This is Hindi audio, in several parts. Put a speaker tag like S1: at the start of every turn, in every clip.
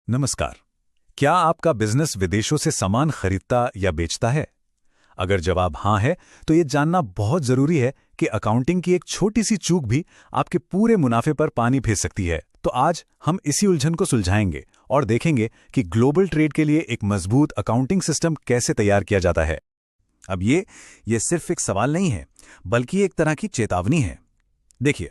S1: नमस्कार। क्या आपका बिजनेस विदेशों से सामान खरीदता या बेचता है? अगर जवाब हाँ है, तो ये जानना बहुत जरूरी है कि अकाउंटिंग की एक छोटी सी चूक भी आपके पूरे मुनाफे पर पानी फेर सकती है। तो आज हम इसी उलझन को सुलझाएंगे और देखेंगे कि ग्लोबल ट्रेड के लिए एक मजबूत अकाउंटिंग सिस्टम कैसे तैयार किया जाता है। अब ये सिर्फ एक सवाल नहीं है, बल्कि एक तरह की चेतावनी है। देखिए,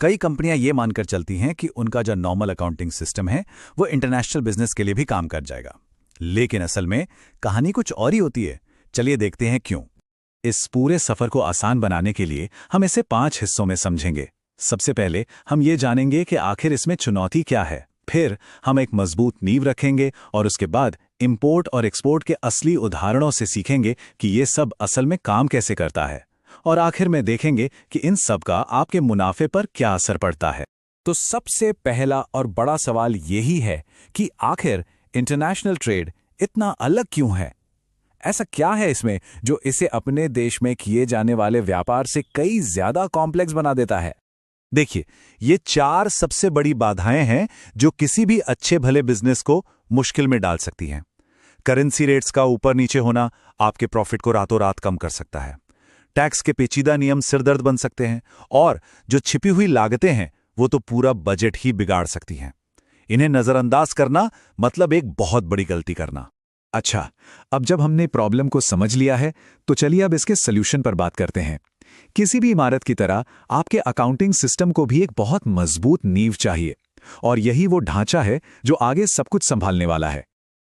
S1: कई कंपनियां ये मानकर चलती हैं कि उनका जो नॉर्मल अकाउंटिंग सिस्टम है वो इंटरनेशनल बिजनेस के लिए भी काम कर जाएगा। लेकिन असल में कहानी कुछ और ही होती है। चलिए देखते हैं क्यों। इस पूरे सफर को आसान बनाने के लिए हम इसे 5 हिस्सों में समझेंगे। सबसे पहले हम ये जानेंगे कि आखिर इसमें चुनौती क्या है। फिर हम एक मजबूत नींव रखेंगे और उसके बाद इंपोर्ट और एक्सपोर्ट के असली उदाहरणों से सीखेंगे कि ये सब असल में काम कैसे करता है। और आखिर में देखेंगे कि इन सब का आपके मुनाफे पर क्या असर पड़ता है।
S2: तो सबसे पहला और बड़ा सवाल यही है कि आखिर इंटरनेशनल ट्रेड इतना अलग क्यों है? ऐसा क्या है इसमें जो इसे अपने देश में किए जाने वाले व्यापार से कई ज्यादा कॉम्प्लेक्स बना देता है?
S1: देखिए, ये 4 सबसे बड़ी बाधाएं हैं जो किसी भी अच्छे भले बिजनेस को मुश्किल में डाल सकती हैं। करेंसी रेट्स का ऊपर नीचे होना आपके प्रॉफिट को रातों रात कम कर सकता है। टैक्स के पेचीदा नियम सिरदर्द बन सकते हैं और जो छिपी हुई लागतें हैं वो तो पूरा बजट ही बिगाड़ सकती हैं। इन्हें नजरअंदाज करना मतलब एक बहुत बड़ी गलती करना।
S2: अच्छा, अब जब हमने प्रॉब्लम को समझ लिया है तो चलिए अब इसके सॉल्यूशन पर बात करते हैं। किसी भी इमारत की तरह आपके अकाउंटिंग सिस्टम को भी एक बहुत मजबूत नींव चाहिए, और यही वो ढांचा है जो आगे सब कुछ संभालने वाला है।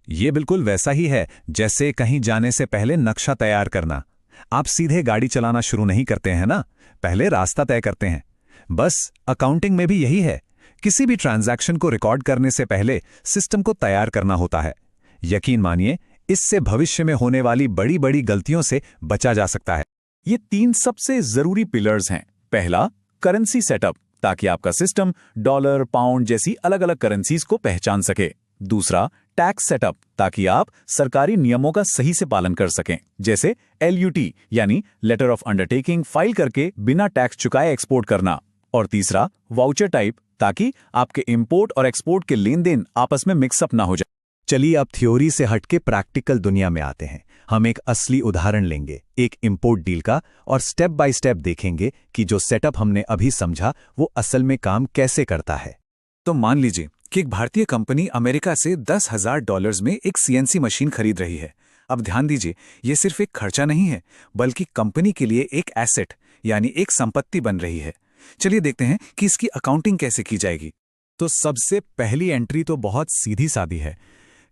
S1: ये बिल्कुल वैसा ही है जैसे कहीं जाने से पहले नक्शा तैयार करना। आप सीधे गाड़ी चलाना शुरू नहीं करते हैं ना, पहले रास्ता तय करते हैं। बस अकाउंटिंग में भी यही है। किसी भी ट्रांजैक्शन को रिकॉर्ड करने से पहले सिस्टम को तैयार करना होता है। यकीन मानिए, इससे भविष्य में होने वाली बड़ी बड़ी गलतियों से बचा जा सकता है।
S2: ये 3 सबसे जरूरी पिलर्स हैं। पहला, करेंसी सेटअप, ताकि आपका सिस्टम डॉलर, पाउंड जैसी अलग अलग करेंसीज को पहचान सके। दूसरा, टैक्स सेटअप, ताकि आप सरकारी नियमों का सही से पालन कर सकें, जैसे LUT यानी लेटर ऑफ अंडरटेकिंग फाइल करके बिना टैक्स चुकाए एक्सपोर्ट करना। और तीसरा, वाउचर टाइप, ताकि आपके इंपोर्ट और एक्सपोर्ट के लेन देन आपस में मिक्सअप ना हो जाए।
S1: चलिए अब थ्योरी से हटके प्रैक्टिकल दुनिया में आते हैं। हम एक असली उदाहरण लेंगे, एक इंपोर्ट डील का, और स्टेप बाय स्टेप देखेंगे कि जो सेटअप हमने अभी समझा वो असल में काम कैसे करता है।
S2: तो मान लीजिए कि एक भारतीय कंपनी अमेरिका से $10,000 में एक CNC मशीन खरीद रही है। अब ध्यान दीजिए, यह सिर्फ एक खर्चा नहीं है, बल्कि कंपनी के लिए एक एसेट यानी एक संपत्ति बन रही है। चलिए देखते हैं कि इसकी अकाउंटिंग कैसे की जाएगी।
S1: तो सबसे पहली एंट्री तो बहुत सीधी सादी है।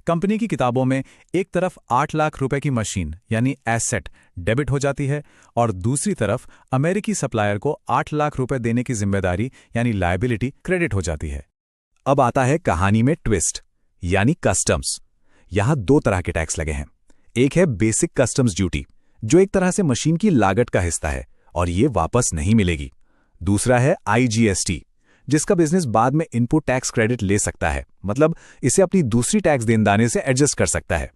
S1: कंपनी की किताबों में एक तरफ 8 लाख रुपए की मशीन यानी एसेट डेबिट हो जाती है और दूसरी तरफ अमेरिकी सप्लायर को 8 लाख रुपए देने की जिम्मेदारी यानी लायबिलिटी क्रेडिट हो जाती है। अब आता है कहानी में ट्विस्ट, यानी कस्टम्स। यहां 2 तरह के टैक्स लगे हैं। एक है बेसिक कस्टम्स ड्यूटी, जो एक तरह से मशीन की लागत का हिस्सा है और ये वापस नहीं मिलेगी। दूसरा है IGST, जिसका बिजनेस बाद में इनपुट टैक्स क्रेडिट ले सकता है, मतलब इसे अपनी दूसरी टैक्स देनदाने से एडजस्ट कर सकता है।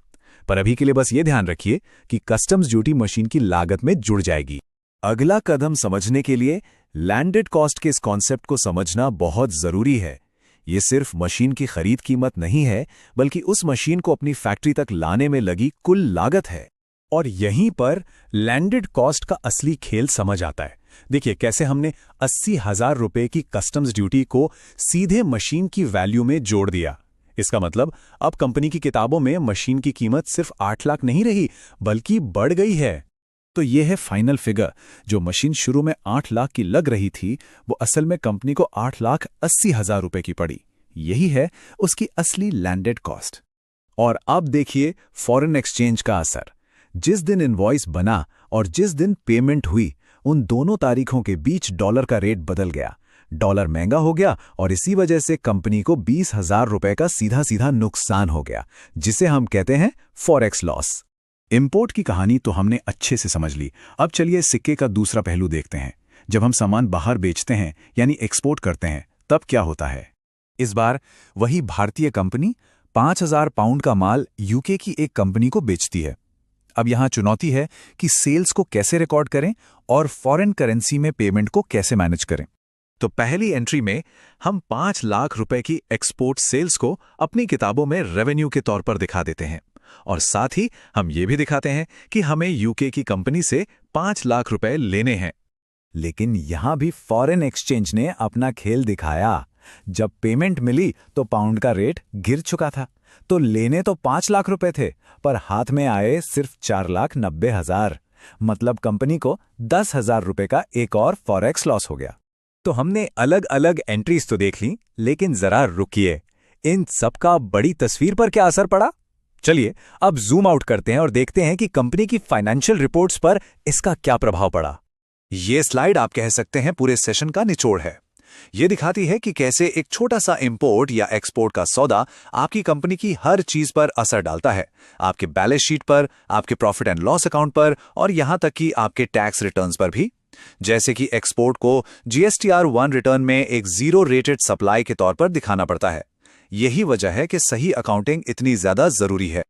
S1: पर अभी के लिए बस ये ध्यान रखिए कि कस्टम्स ड्यूटी मशीन की लागत में जुड़ जाएगी। अगला कदम समझने के लिए लैंडेड कॉस्ट के इस कॉन्सेप्ट को समझना बहुत जरूरी है। ये सिर्फ मशीन की खरीद कीमत नहीं है, बल्कि उस मशीन को अपनी फैक्ट्री तक लाने में लगी कुल लागत है। और यहीं पर लैंडेड कॉस्ट का असली खेल समझ आता है। देखिए कैसे हमने 80,000 रुपए की कस्टम्स ड्यूटी को सीधे मशीन की वैल्यू में जोड़ दिया। इसका मतलब अब कंपनी की किताबों में मशीन की कीमत सिर्फ 8 लाख नहीं रही, बल्कि बढ़ गई है।
S2: तो यह है फाइनल फिगर। जो मशीन शुरू में 8 लाख की लग रही थी, वो असल में कंपनी को 8,80,000 रुपए की पड़ी। यही है उसकी असली लैंडेड कॉस्ट।
S1: और अब देखिए फॉरेन एक्सचेंज का असर। जिस दिन इनवॉइस बना और जिस दिन पेमेंट हुई, उन दोनों तारीखों के बीच डॉलर का रेट बदल गया। डॉलर महंगा हो गया और इसी वजह से कंपनी को 20,000 रुपए का सीधा सीधा नुकसान हो गया, जिसे हम कहते हैं फॉरेक्स लॉस। इंपोर्ट की कहानी तो हमने अच्छे से समझ ली। अब चलिए सिक्के का दूसरा पहलू देखते हैं। जब हम सामान बाहर बेचते हैं यानी एक्सपोर्ट करते हैं, तब क्या होता है? इस बार वही भारतीय कंपनी 5,000 पाउंड का माल यूके की एक कंपनी को बेचती है। अब यहां चुनौती है कि सेल्स को कैसे रिकॉर्ड करें और फॉरेन करेंसी में पेमेंट को कैसे मैनेज करें। तो पहली एंट्री में हम 5 लाख रुपए की एक्सपोर्ट सेल्स को अपनी किताबों में रेवेन्यू के तौर पर दिखा देते हैं, और साथ ही हम ये भी दिखाते हैं कि हमें यूके की कंपनी से 5 लाख रुपए लेने हैं।
S2: लेकिन यहां भी फॉरेन एक्सचेंज ने अपना खेल दिखाया। जब पेमेंट मिली तो पाउंड का रेट गिर चुका था, तो लेने तो 5 लाख रुपए थे, पर हाथ में आए सिर्फ 4,90,000। मतलब कंपनी को 10,000 रुपए का एक और फॉरेक्स लॉस हो गया।
S3: तो हमने अलग अलग एंट्रीज तो देख ली, लेकिन जरा रुकिए, इन सब का बड़ी तस्वीर पर क्या असर पड़ा? चलिए अब जूम आउट करते हैं और देखते हैं कि कंपनी की फाइनेंशियल रिपोर्ट्स पर इसका क्या प्रभाव पड़ा।
S1: ये स्लाइड आप कह सकते हैं पूरे सेशन का निचोड़ है। ये दिखाती है कि कैसे एक छोटा सा इंपोर्ट या एक्सपोर्ट का सौदा आपकी कंपनी की हर चीज पर असर डालता है, आपके बैलेंस शीट पर, आपके प्रॉफिट एंड लॉस अकाउंट पर, और यहां तक कि आपके टैक्स रिटर्न्स पर भी। जैसे कि एक्सपोर्ट को GSTR 1 रिटर्न में एक जीरो रेटेड सप्लाई के तौर पर दिखाना पड़ता है। यही वजह है कि सही अकाउंटिंग इतनी ज्यादा जरूरी है।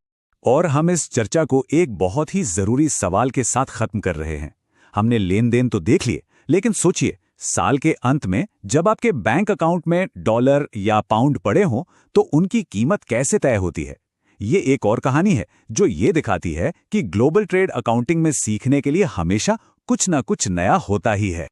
S2: और हम इस चर्चा को एक बहुत ही जरूरी सवाल के साथ खत्म कर रहे हैं। हमने लेन देन तो देख लिए, लेकिन सोचिए, साल के अंत में जब आपके बैंक अकाउंट में डॉलर या पाउंड पड़े हों तो उनकी कीमत कैसे तय होती है। ये एक और कहानी है जो ये दिखाती है कि ग्लोबल ट्रेड अकाउंटिंग में सीखने के लिए हमेशा कुछ ना कुछ नया होता ही है।